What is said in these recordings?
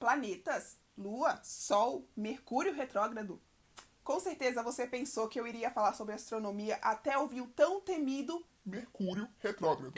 Planetas, Lua, Sol, Mercúrio retrógrado. Com certeza você pensou que eu iria falar sobre astronomia até ouvir o tão temido Mercúrio retrógrado.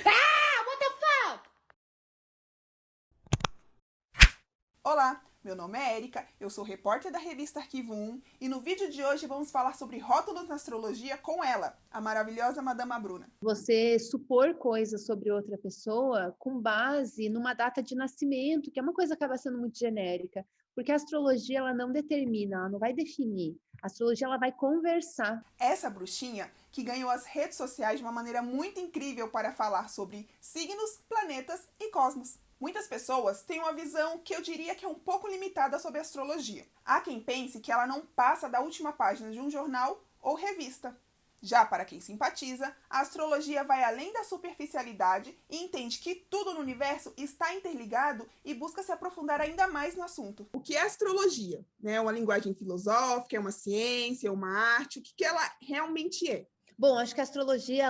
Olá, meu nome é Érica, eu sou repórter da revista Arquivo 1 e no vídeo de hoje vamos falar sobre rótulos na astrologia com ela, a maravilhosa Madama Bruna. Você supor coisas sobre outra pessoa com base numa data de nascimento, que é uma coisa que acaba sendo muito genérica, porque a astrologia ela não determina, ela não vai definir. A astrologia ela vai conversar. Essa bruxinha que ganhou as redes sociais de uma maneira muito incrível para falar sobre signos, planetas e cosmos. Muitas pessoas têm uma visão que eu diria que é um pouco limitada sobre a astrologia. Há quem pense que ela não passa da última página de um jornal ou revista. Já para quem simpatiza, a astrologia vai além da superficialidade e entende que tudo no universo está interligado e busca se aprofundar ainda mais no assunto. O que é astrologia? É uma linguagem filosófica, é uma ciência, é uma arte? O que ela realmente é? Bom, acho que a astrologia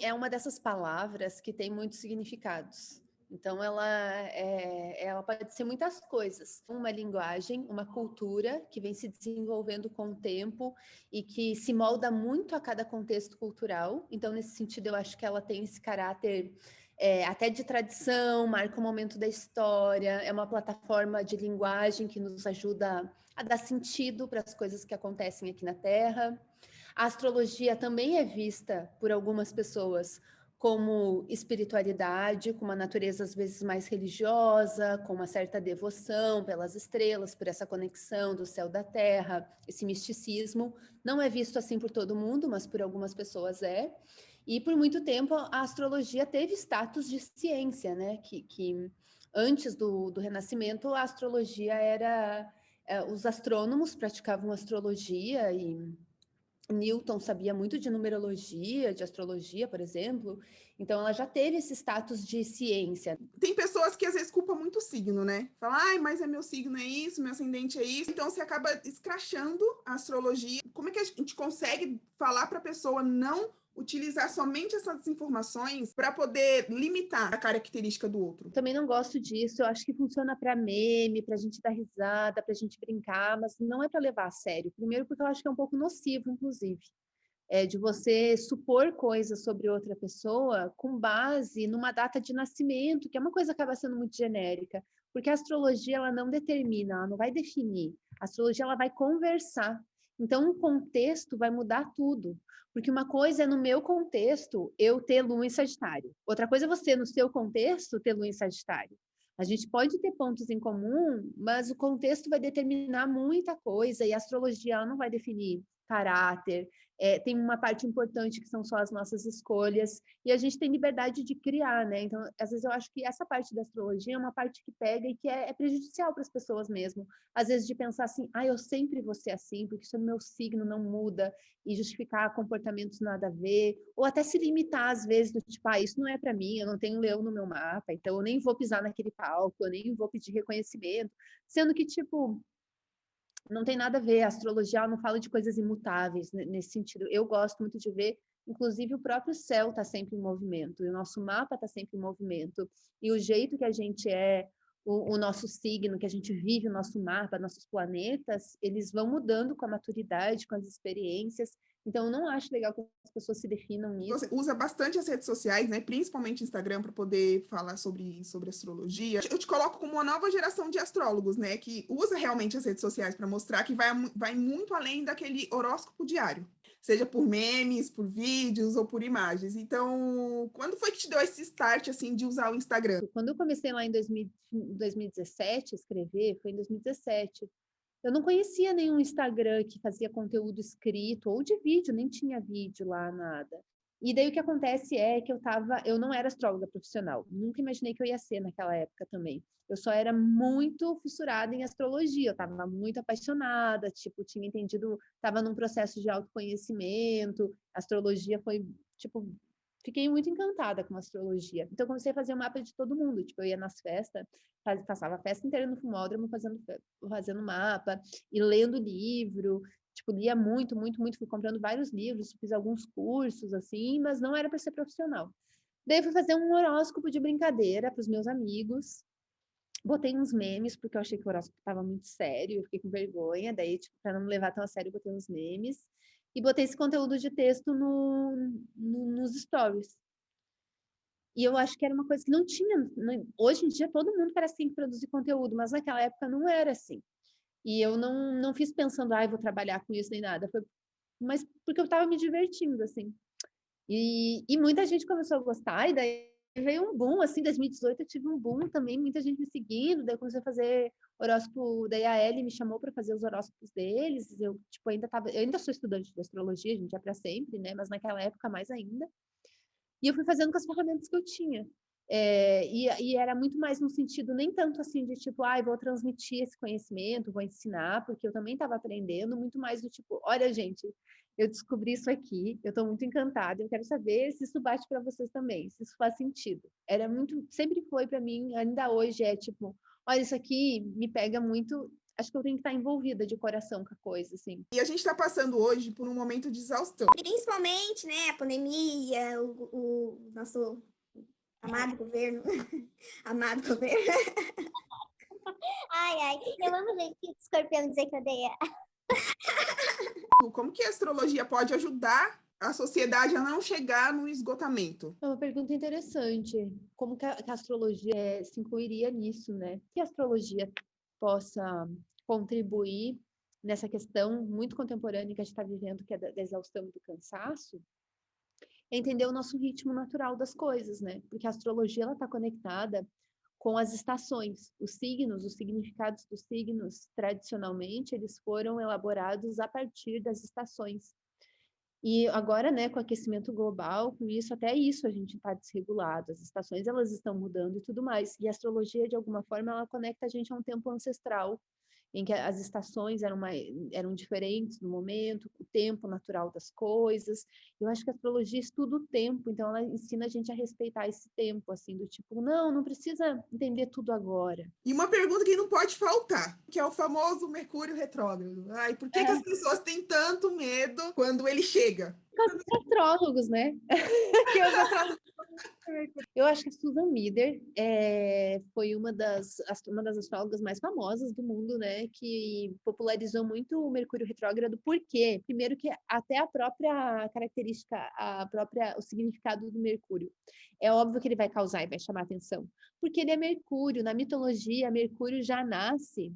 é uma dessas palavras que tem muitos significados. Então, ela pode ser muitas coisas. Uma linguagem, uma cultura que vem se desenvolvendo com o tempo e que se molda muito a cada contexto cultural. Então, nesse sentido, eu acho que ela tem esse caráter até de tradição, marca um momento da história, é uma plataforma de linguagem que nos ajuda a dar sentido para as coisas que acontecem aqui na Terra. A astrologia também é vista por algumas pessoas como espiritualidade, com uma natureza às vezes mais religiosa, com uma certa devoção pelas estrelas, por essa conexão do céu da terra, esse misticismo. Não é visto assim por todo mundo, mas por algumas pessoas é. E por muito tempo a astrologia teve status de ciência, né? Que antes do Renascimento a astrologia era... os astrônomos praticavam astrologia e Newton sabia muito de numerologia, de astrologia, por exemplo, então ela já teve esse status de ciência. Tem pessoas que às vezes culpam muito o signo, né? Fala, ai, mas é meu signo é isso, meu ascendente é isso. Então você acaba escrachando a astrologia. Como é que a gente consegue falar para a pessoa não utilizar somente essas informações para poder limitar a característica do outro? Também não gosto disso, eu acho que funciona para meme, para a gente dar risada, para a gente brincar, mas não é para levar a sério. Primeiro porque eu acho que é um pouco nocivo, inclusive. De você supor coisas sobre outra pessoa com base numa data de nascimento, que é uma coisa que acaba sendo muito genérica, porque a astrologia ela não determina, ela não vai definir. A astrologia ela vai conversar. Então, o contexto vai mudar tudo. Porque uma coisa é no meu contexto eu ter lua em Sagitário. Outra coisa é você, no seu contexto, ter lua em Sagitário. A gente pode ter pontos em comum, mas o contexto vai determinar muita coisa e a astrologia ela não vai definir caráter, tem uma parte importante que são só as nossas escolhas, e a gente tem liberdade de criar, né? Então, às vezes eu acho que essa parte da astrologia é uma parte que pega e que é prejudicial para as pessoas mesmo. Às vezes de pensar assim, eu sempre vou ser assim, porque isso é meu signo, não muda, e justificar comportamentos nada a ver, ou até se limitar às vezes, do tipo, isso não é para mim, eu não tenho leão no meu mapa, então eu nem vou pisar naquele palco, eu nem vou pedir reconhecimento, sendo que, tipo, não tem nada a ver, a astrologia não fala de coisas imutáveis nesse sentido. Eu gosto muito de ver, inclusive o próprio céu está sempre em movimento, e o nosso mapa está sempre em movimento, e o jeito que a gente o nosso signo, que a gente vive o nosso mapa, nossos planetas, eles vão mudando com a maturidade, com as experiências. Então, eu não acho legal que as pessoas se definam nisso. Você usa bastante as redes sociais, né? Principalmente Instagram, para poder falar sobre astrologia. Eu te coloco como uma nova geração de astrólogos, né? Que usa realmente as redes sociais para mostrar que vai muito além daquele horóscopo diário. Seja por memes, por vídeos ou por imagens. Então, quando foi que te deu esse start, assim, de usar o Instagram? Quando eu comecei lá em 2017 a escrever, foi em 2017, eu não conhecia nenhum Instagram que fazia conteúdo escrito ou de vídeo, nem tinha vídeo lá, nada. E daí o que acontece é que eu não era astróloga profissional, nunca imaginei que eu ia ser naquela época também. Eu só era muito fissurada em astrologia, eu estava muito apaixonada, tipo, tinha entendido, estava num processo de autoconhecimento, a astrologia foi, tipo, fiquei muito encantada com a astrologia. Então, comecei a fazer o mapa de todo mundo. Tipo, eu ia nas festas, passava a festa inteira no fumódromo fazendo mapa e lendo livro. Tipo, lia muito, muito, muito. Fui comprando vários livros, fiz alguns cursos, assim, mas não era para ser profissional. Daí, fui fazer um horóscopo de brincadeira para os meus amigos. Botei uns memes, porque eu achei que o horóscopo estava muito sério, eu fiquei com vergonha, daí, tipo, para não me levar tão a sério, eu botei uns memes. E botei esse conteúdo de texto nos stories. E eu acho que era uma coisa que não tinha. Hoje em dia, todo mundo parece que tem que produzir conteúdo, mas naquela época não era assim. E eu não fiz pensando, vou trabalhar com isso nem nada. Mas porque eu estava me divertindo, assim. E muita gente começou a gostar, e daí veio um boom, assim, 2018 eu tive um boom também, muita gente me seguindo, daí eu comecei a fazer horóscopo, daí a Ellie me chamou para fazer os horóscopos deles, eu, tipo, eu ainda sou estudante de astrologia, a gente é para sempre, né, mas naquela época mais ainda, e eu fui fazendo com as ferramentas que eu tinha. E era muito mais no sentido, nem tanto assim de tipo, vou transmitir esse conhecimento, vou ensinar, porque eu também estava aprendendo, muito mais do tipo, olha, gente, eu descobri isso aqui, eu estou muito encantada, eu quero saber se isso bate para vocês também, se isso faz sentido. Era muito, sempre foi para mim, ainda hoje é tipo, olha, isso aqui me pega muito, acho que eu tenho que estar envolvida de coração com a coisa, assim. E a gente está passando hoje por um momento de exaustão. Principalmente, né, a pandemia, o nosso amado governo. Amado governo. Ai, eu amo o jeito que o escorpião dizer que odeia. Como que a astrologia pode ajudar a sociedade a não chegar no esgotamento? É uma pergunta interessante. Como que a astrologia se incluiria nisso, né? Que a astrologia possa contribuir nessa questão muito contemporânea que a gente está vivendo, que é da exaustão e do cansaço, é entender o nosso ritmo natural das coisas, né? Porque a astrologia ela está conectada com as estações. Os signos, os significados dos signos, tradicionalmente, eles foram elaborados a partir das estações. E agora, né, com o aquecimento global, com isso, até isso a gente está desregulado, as estações elas estão mudando e tudo mais. E a astrologia, de alguma forma, ela conecta a gente a um tempo ancestral, em que as estações eram diferentes no momento, o tempo natural das coisas. Eu acho que a astrologia estuda o tempo, então ela ensina a gente a respeitar esse tempo, assim, do tipo, não precisa entender tudo agora. E uma pergunta que não pode faltar, que é o famoso Mercúrio retrógrado. Por que as pessoas têm tanto medo quando ele chega? Por causa dos astrólogos, né? Que os astrólogos... Eu acho que a Susan Mider foi uma das astrólogas mais famosas do mundo, né? Que popularizou muito o Mercúrio retrógrado. Por quê? Primeiro que até a própria característica, o significado do Mercúrio. É óbvio que ele vai causar e vai chamar atenção. Porque ele é Mercúrio. Na mitologia, Mercúrio já nasce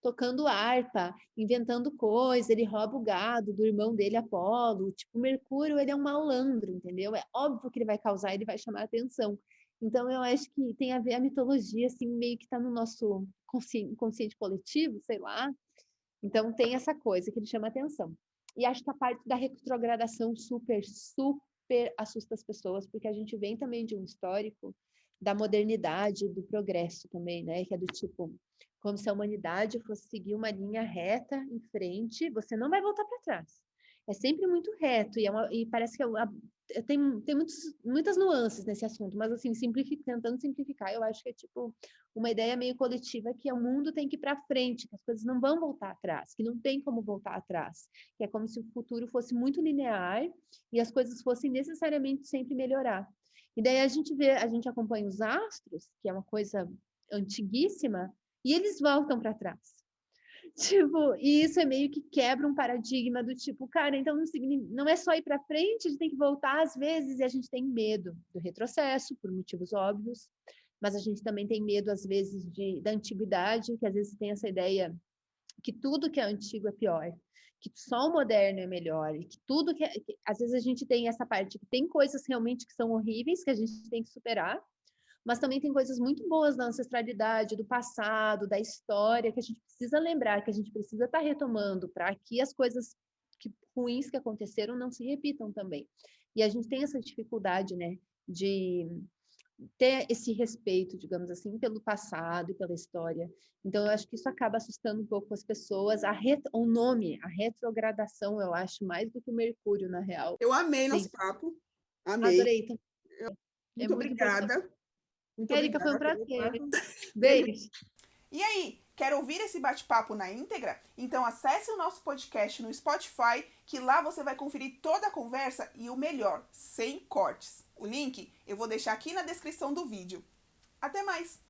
tocando harpa, inventando coisa, ele rouba o gado do irmão dele, Apolo. Tipo, Mercúrio, ele é um malandro, entendeu? É óbvio que ele vai causar, ele vai chamar atenção. Então, eu acho que tem a ver a mitologia, assim, meio que está no nosso consciente coletivo, sei lá. Então, tem essa coisa que ele chama atenção. E acho que a parte da retrogradação super assusta as pessoas, porque a gente vem também de um histórico da modernidade, do progresso também, né? Que é do tipo, como se a humanidade fosse seguir uma linha reta em frente, você não vai voltar para trás. É sempre muito reto, e parece que tem muitas nuances nesse assunto, mas assim, tentando simplificar, eu acho que é tipo uma ideia meio coletiva que o mundo tem que ir para frente, que as coisas não vão voltar atrás, que não tem como voltar atrás, que é como se o futuro fosse muito linear e as coisas fossem necessariamente sempre melhorar. E daí a gente acompanha os astros, que é uma coisa antiguíssima, e eles voltam para trás. Tipo, e isso é meio que quebra um paradigma do tipo, cara, então não é só ir para frente, a gente tem que voltar às vezes, e a gente tem medo do retrocesso, por motivos óbvios, mas a gente também tem medo, às vezes, da antiguidade, que às vezes tem essa ideia que tudo que é antigo é pior, que só o moderno é melhor, e que tudo que às vezes a gente tem essa parte que tem coisas realmente que são horríveis, que a gente tem que superar, mas também tem coisas muito boas da ancestralidade, do passado, da história, que a gente precisa lembrar, que a gente precisa estar retomando para que as coisas ruins que aconteceram não se repitam também. E a gente tem essa dificuldade, né, de ter esse respeito, digamos assim, pelo passado e pela história. Então, eu acho que isso acaba assustando um pouco as pessoas. O nome, a retrogradação, eu acho, mais do que o Mercúrio, na real. Eu amei nosso papo. Amei. Adorei. Muito obrigada. Muito Érica, foi um obrigada. prazer. Beijo. E aí, quer ouvir esse bate-papo na íntegra? Então acesse o nosso podcast no Spotify, que lá você vai conferir toda a conversa e o melhor, sem cortes. O link eu vou deixar aqui na descrição do vídeo. Até mais!